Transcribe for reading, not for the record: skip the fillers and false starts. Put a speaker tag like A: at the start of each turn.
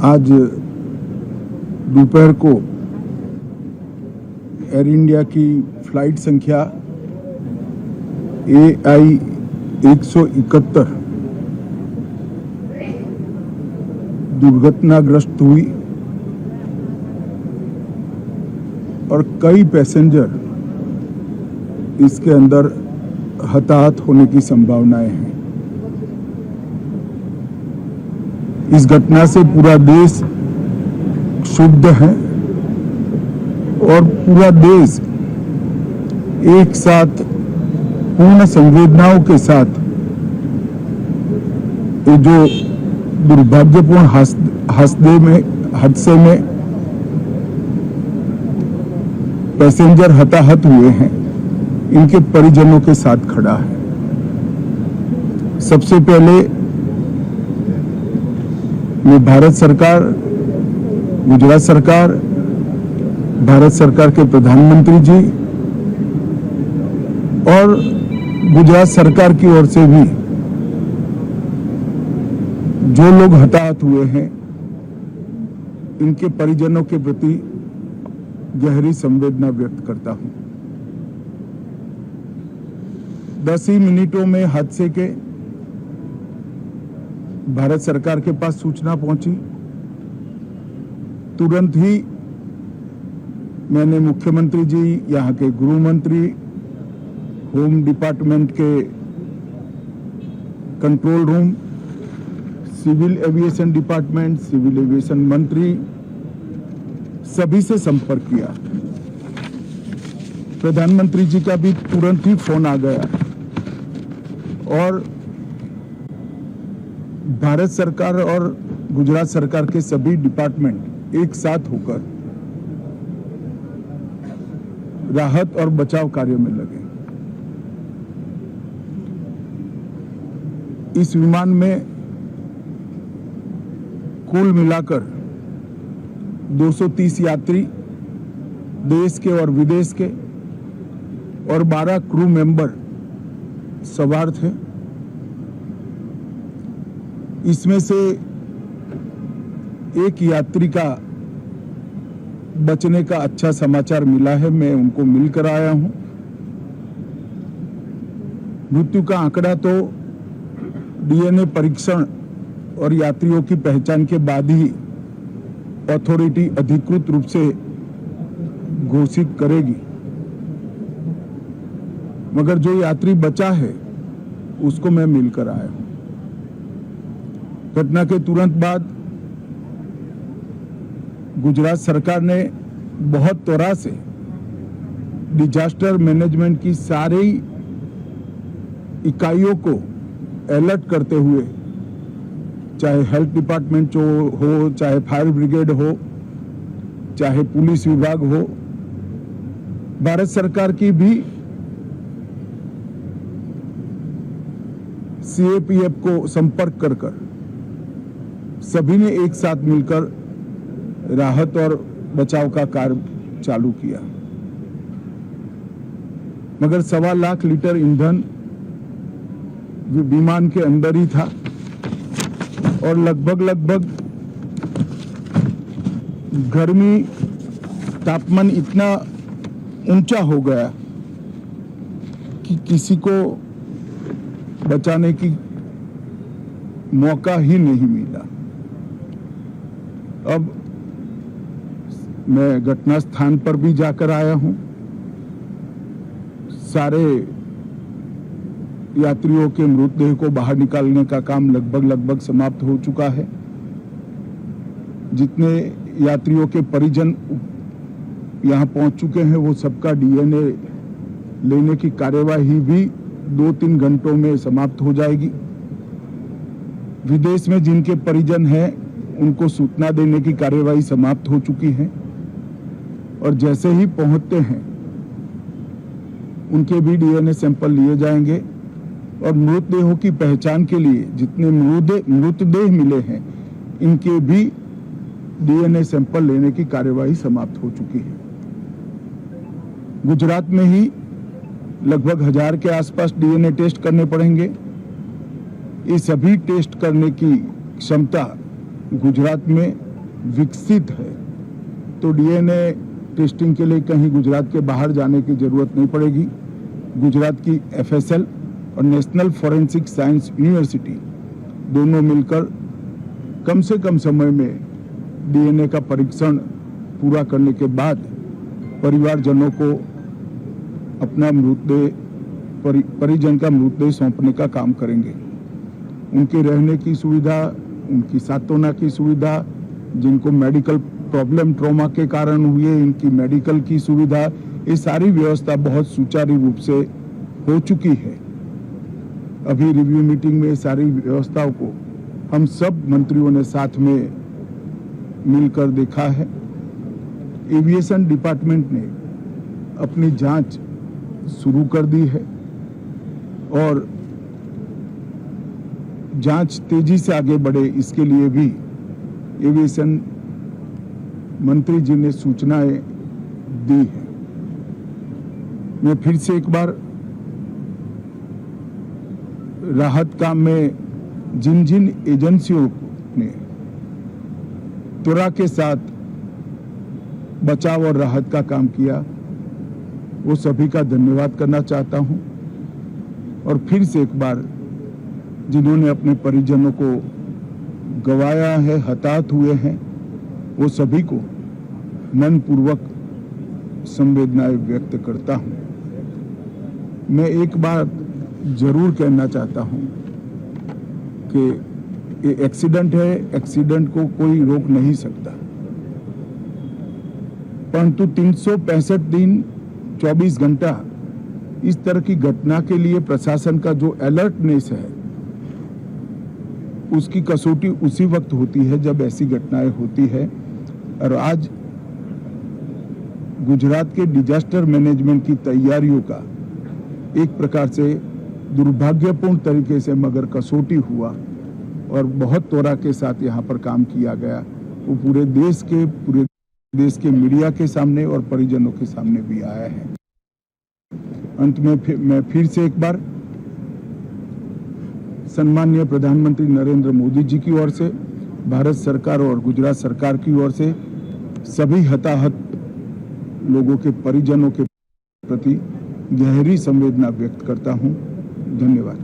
A: आज दोपहर को एयर इंडिया की फ्लाइट संख्या AI 171 दुर्घटनाग्रस्त हुई और कई पैसेंजर इसके अंदर हताहत होने की संभावनाएं हैं। इस घटना से पूरा देश क्षुब्ध है और पूरा देश एक साथ पूर्ण संवेदनाओं के साथ ये जो दुर्भाग्यपूर्ण हादसे में पैसेंजर हताहत हुए हैं, इनके परिजनों के साथ खड़ा है। सबसे पहले मैं भारत सरकार, गुजरात सरकार, भारत सरकार के प्रधानमंत्री जी और गुजरात सरकार की ओर से भी जो लोग हताहत हुए हैं, इनके परिजनों के प्रति गहरी संवेदना व्यक्त करता हूं। 10 ही मिनटों में हादसे के भारत सरकार के पास सूचना पहुंची। तुरंत ही मैंने मुख्यमंत्री जी, यहाँ के गृह मंत्री, होम डिपार्टमेंट के control room, civil aviation department, civil aviation मंत्री, सभी से संपर्क किया। प्रधानमंत्री जी का भी तुरंत ही फोन आ गया और भारत सरकार और गुजरात सरकार के सभी डिपार्टमेंट एक साथ होकर राहत और बचाव कार्य में लगे। इस विमान में कुल मिलाकर 230 यात्री देश के और विदेश के और 12 क्रू मेंबर सवार थे। इसमें से एक यात्री का बचने का अच्छा समाचार मिला है, मैं उनको मिलकर आया हूं। मृत्यु का आंकड़ा तो DNA परीक्षण और यात्रियों की पहचान के बाद ही अथॉरिटी अधिकृत रूप से घोषित करेगी, मगर जो यात्री बचा है उसको मैं मिलकर आया हूं। घटना के तुरंत बाद गुजरात सरकार ने बहुत त्वरा से डिजास्टर मैनेजमेंट की सारी इकाइयों को अलर्ट करते हुए, चाहे हेल्थ डिपार्टमेंट हो, चाहे फायर ब्रिगेड हो, चाहे पुलिस विभाग हो, भारत सरकार की भी CAPF को संपर्क कर सभी ने एक साथ मिलकर राहत और बचाव का कार्य चालू किया। मगर 1.25 लाख लीटर ईंधन विमान के अंदर ही था और लगभग गर्मी, तापमान इतना ऊंचा हो गया कि किसी को बचाने की मौका ही नहीं मिला। अब मैं घटना स्थान पर भी जाकर आया हूं। सारे यात्रियों के मृतदेह को बाहर निकालने का काम लगभग समाप्त हो चुका है। जितने यात्रियों के परिजन यहां पहुंच चुके हैं, वो सबका DNA लेने की कार्यवाही भी 2-3 घंटों में समाप्त हो जाएगी। विदेश में जिनके परिजन हैं, उनको सूचना देने की कार्यवाही समाप्त हो चुकी है और जैसे ही पहुंचते हैं उनके भी DNA सैंपल लिए जाएंगे और मृतदेहों की पहचान के लिए जितने मृतदेह मिले हैं, इनके भी DNA सैंपल लेने की कार्यवाही समाप्त हो चुकी है। गुजरात में ही लगभग 1000 के आसपास DNA टेस्ट करने पड़ेंगे। ये सभी टेस्ट करने की क्षमता गुजरात में विकसित है, तो डीएनए टेस्टिंग के लिए कहीं गुजरात के बाहर जाने की जरूरत नहीं पड़ेगी। गुजरात की एफएसएल और नेशनल फॉरेंसिक साइंस यूनिवर्सिटी दोनों मिलकर कम से कम समय में डीएनए का परीक्षण पूरा करने के बाद परिवारजनों को अपना मृतदेह परिजन का मृतदेह सौंपने का काम करेंगे। उनके रहने की सुविधा, उनकी सांत्वना की सुविधा, जिनको मेडिकल प्रॉब्लम ट्रॉमा के कारण हुए इनकी मेडिकल की सुविधा, ये सारी व्यवस्था बहुत सुचारू रूप से हो चुकी है। अभी रिव्यू मीटिंग में सारी व्यवस्थाओं को हम सब मंत्रियों ने साथ में मिलकर देखा है। एविएशन डिपार्टमेंट ने अपनी जांच शुरू कर दी है और जांच तेजी से आगे बढ़े, इसके लिए भी एविएशन मंत्री जी ने सूचनाएं दी है। मैं फिर से एक बार राहत काम में जिन जिन एजेंसियों ने त्वरा के साथ बचाव और राहत का काम किया, वो सभी का धन्यवाद करना चाहता हूं। और फिर से एक बार जिन्होंने अपने परिजनों को गंवाया है, हताहत हुए हैं, वो सभी को मनपूर्वक संवेदनाएं व्यक्त करता हूं। मैं एक बात जरूर कहना चाहता हूं कि ये एक्सीडेंट है, एक्सीडेंट को कोई रोक नहीं सकता, परंतु 365 दिन 24 घंटा इस तरह की घटना के लिए प्रशासन का जो अलर्टनेस है, उसकी कसौटी उसी वक्त होती है जब ऐसी घटनाएं होती है। और आज गुजरात के डिजास्टर मैनेजमेंट की तैयारियों का एक प्रकार से दुर्भाग्यपूर्ण तरीके से मगर कसौटी हुआ और बहुत त्वरा के साथ यहाँ पर काम किया गया, वो पूरे देश के मीडिया के सामने और परिजनों के सामने भी आया है। अंत में मैं फिर से एक बार सम्माननीय प्रधानमंत्री नरेंद्र मोदी जी की ओर से, भारत सरकार और गुजरात सरकार की ओर से सभी हताहत लोगों के परिजनों के प्रति गहरी संवेदना व्यक्त करता हूं। धन्यवाद।